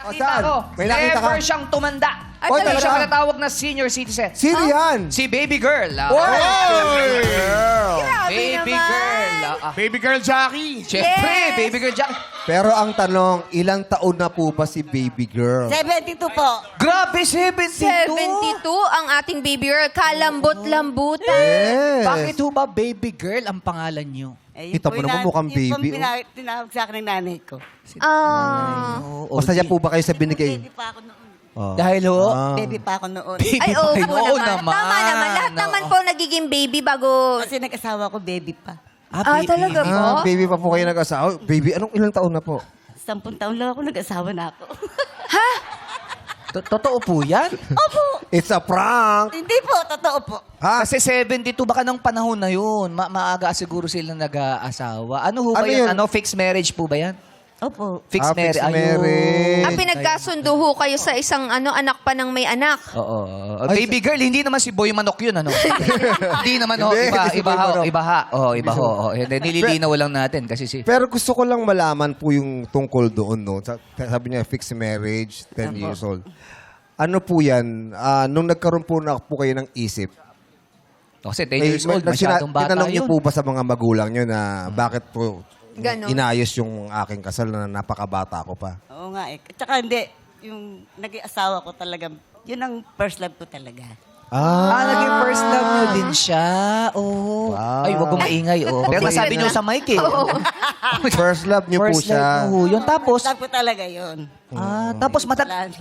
Nakita ko, May nakita ka? never siyang tumanda. Ay, Hindi talaga? siya tinatawag na senior citizen. Sino yan? Si baby girl. Oy! Baby girl. Baby girl Jackie. Siyempre, Yes. baby girl Jack. Pero ang tanong, ilang taon na po ba si baby girl? 72 po. Grabe, 72. 72 ang ating baby girl. Kalambot-lambutan. Yes. Bakit ho ba baby girl ang pangalan niyo? Kita mo naman mukhang baby, oh. Tinawag sa akin ng nanay ko. Ah. Basta niya po ba kayo sa binigay? Baby pa ako noon. Oh. Dahil ho, Ah. Baby pa ako noon. baby Ay, pa oo kayo. po Oo naman. Tama naman. Lahat naman po nagiging baby bago... Kasi nag-asawa ko, baby pa. Ah, talaga po? Ah, baby pa po kayo nag-asawa. Baby, anong ilang taon na po? 10 taon lang ako nag-asawa na ako. Totoo po yan? Opo. It's a prank! Hindi po, totoo po. Ha? Kasi 72, baka nung panahon na yun, maaga siguro sila nag-aasawa. Ano ho ba Ano yan? yun? Ano, fixed marriage po ba yan? Opo. Fixed marriage. Fixed marriage. Ah, pinagkasundo ho kayo sa isang anak pa ng may anak. Oo. Baby girl, hindi naman si Boy Manok yun, ano? Hindi naman, ho. Hindi, Iba, hindi si iba, Boy ho. Manok. Iba ha. Oo, iba ho. Oo. Hindi, nililinaw lang natin kasi si... Pero gusto ko lang malaman po yung tungkol doon, no? Sabi niya, fixed marriage, 10 years old. Ano po yan? Nung nagkaroon po na po kayo ng isip, Kasi 10 years old, may masyadong bata tinanong niyo yun. po ba sa mga magulang niyo na bakit po Ganon. inayos yung aking kasal na napakabata ko pa? Oo nga eh. Tsaka hindi, yung nag-asawa ko talaga, yun ang first love ko talaga. Naging first love niyo din siya. Oh. Wow. Ay, wag mo maingay. Oh. Pero nasabi niyo sa mic eh. First love niyo po First siya. love niyo ho yun. Tapos, First love ko talaga yun. tapos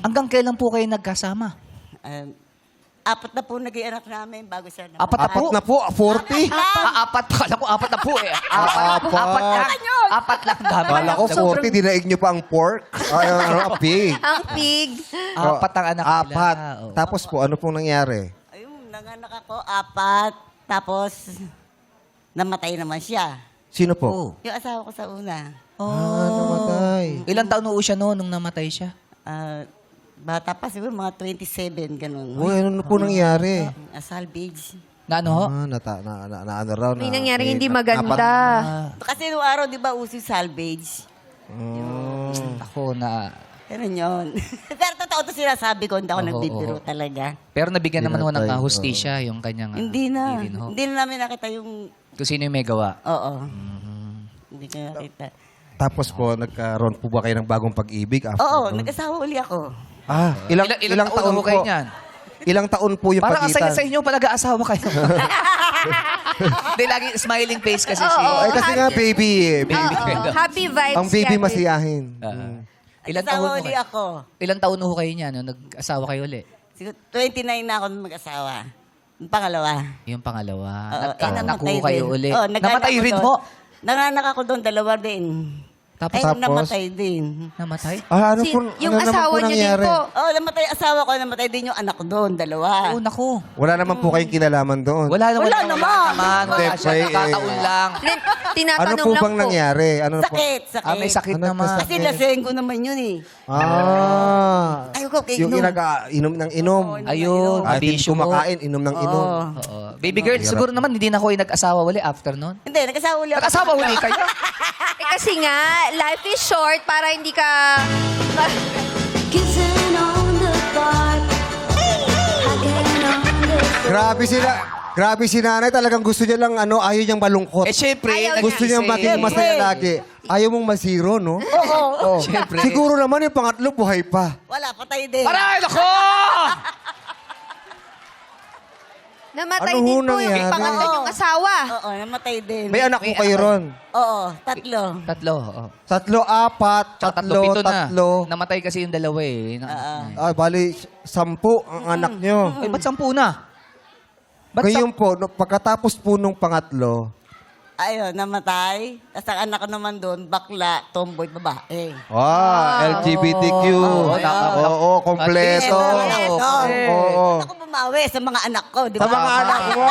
hanggang kailan po kayo nagkasama? Apat na po naging anak namin bago siya namatay. Apat na po? Apat na po, 40? Apat. Kala ko apat na po eh. Apat lang. Apat lang. Dami. Kala ko 40, dinaig niyo pa ang pork. Ay, pig. Ang pig. Apat ang anak nila. Apat. Oo. Tapos po, ano pong nangyari? Ayun, nanganak ako, 4. Tapos, namatay naman siya. Sino po? Oh. Yung asawa ko sa una. Namatay. Ilang taon na ho siya noon nung namatay siya? Bata pa siguro, mga 27, ganun. Uy, ano po nangyari? Salvage. Na ano ho? Ano raw na? May nangyaring hindi maganda. Kasi noong araw, di ba, uso yung salvage? Ako na... Ganun yun. Pero totoo ito sinasabi ko, hindi ako Oo, nagbibiro oo. talaga. Pero nabigyan naman ho ng Pinatay, hustisya yung kanyang... Hindi na. rin ho. Hindi na namin nakita yung... Kung sino yung may gawa. Oo. Hindi ko nakita. Tapos po, nagkaroon po ba kayo ng bagong pag-ibig? After Oo, nun? nag-asawa uli ako. Ilang taon ho po? kayo niyan? Ilang taon po yung Parang ang pagitan? saya sa inyo pala asawa kayo. Hindi, lagi smiling face kasi si... Ay, kasi nga baby eh. Baby. Oo. Happy vibes Ang baby yan. masiyahin. Ilang taon Nag-asawa ho uli kayo? ako. Ilang taon ho kayo niyan nung nag-asawa kayo uli? Siguro 29 na ako nung mag-asawa. Yung pangalawa. Yung pangalawa. Oo, Nagkaanak namatay ho kayo din. uli. Oo, nagkaanak Namatay ako rin doon. ho. Nanganak ako doon, dalawa din. Tapos, Ay, namatay din. namatay? Ano po, Yung ano naman asawa po niyo din nangyari? po. Oo, namatay asawa ko, namatay din yung anak ko doon, dalawa. Oh, naku. Wala naman po kayong kinalaman doon. Wala naman. Wala naman. Wala Hindi, siya. may, Nakataon lang. Then, Ano tinatanong po lang bang po. nangyari? Ano po? Sakit, sakit. May sakit Ano naman. po Kasi laseng ko naman yun eh. Ayoko kay Yung inom. inom ng inom. Ayun, Kahit hindi bisyo mo. kumakain, inom ng inom. Oo. Oo. Baby girl, siguro naman hindi na ako yung nag-asawa uli after nun. Hindi, nag-asawa uli ako. Nag-asawa uli kayo? Kasi nga, life is short para hindi ka... Kissing on the dark, hugging on the Grabe si nanay. Talagang gusto niya lang, ayaw niyang malungkot. Eh, syempre. Ayaw Gusto niya maging masaya lagi. Ayaw mong masiro, no? Oo. Syempre. Siguro naman yung pangatlo, buhay pa. Wala, patay din. Aray, nako! Namatay Ano ho din po yung nangyari? pangatlo niyong asawa. Oo, namatay din. May anak po kayo ron. Oo, 3. Tatlo. Oo. 3, 4, Tatlo, pito na. 3. Namatay kasi yung dalawa eh. Bali, 10 ang anak niyo. Eh, ba't 10 na? Ba't Ngayon po, pagkatapos po nung pangatlo, Ayun, namatay. Tapos ang anak ko naman doon, bakla, tomboy, babae. LGBTQ. Oo, kompleto. Oo. Ako bumawi sa mga anak ko, di Sa ba? mga anak mo!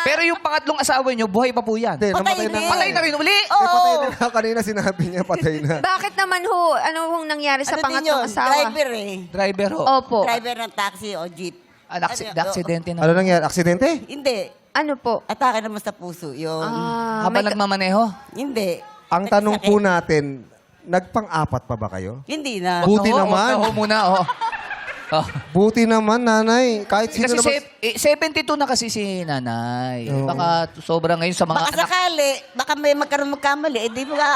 Pero yung pangatlong asawa niyo, buhay pa po yan. Hindi, Patay namatay na. din. Patay na rin uli. Eh, patay na nga. Kanina sinabi niya, patay na. Bakit naman ho? Ano hong nangyari sa Ano din pangatlong yun? asawa? Driver eh. Driver ho. Opo. Driver ng taxi o jeep. Aksidente na. Ano nangyari? Aksidente? Hindi. Ano po? Atake naman sa puso. Yun. Ah, Habang nagmamaneho. Hindi. Ang tanong po natin, Nagpang-apat pa ba kayo? Hindi na. Buti Wag naman. na ho muna, oh. Oh. Buti naman, nanay. Kahit sino Kasi naman... 72 na kasi si nanay. Oo. Baka sobra ngayon sa mga Baka anak. sakali, baka may magkaroon magkamali, eh di mo ka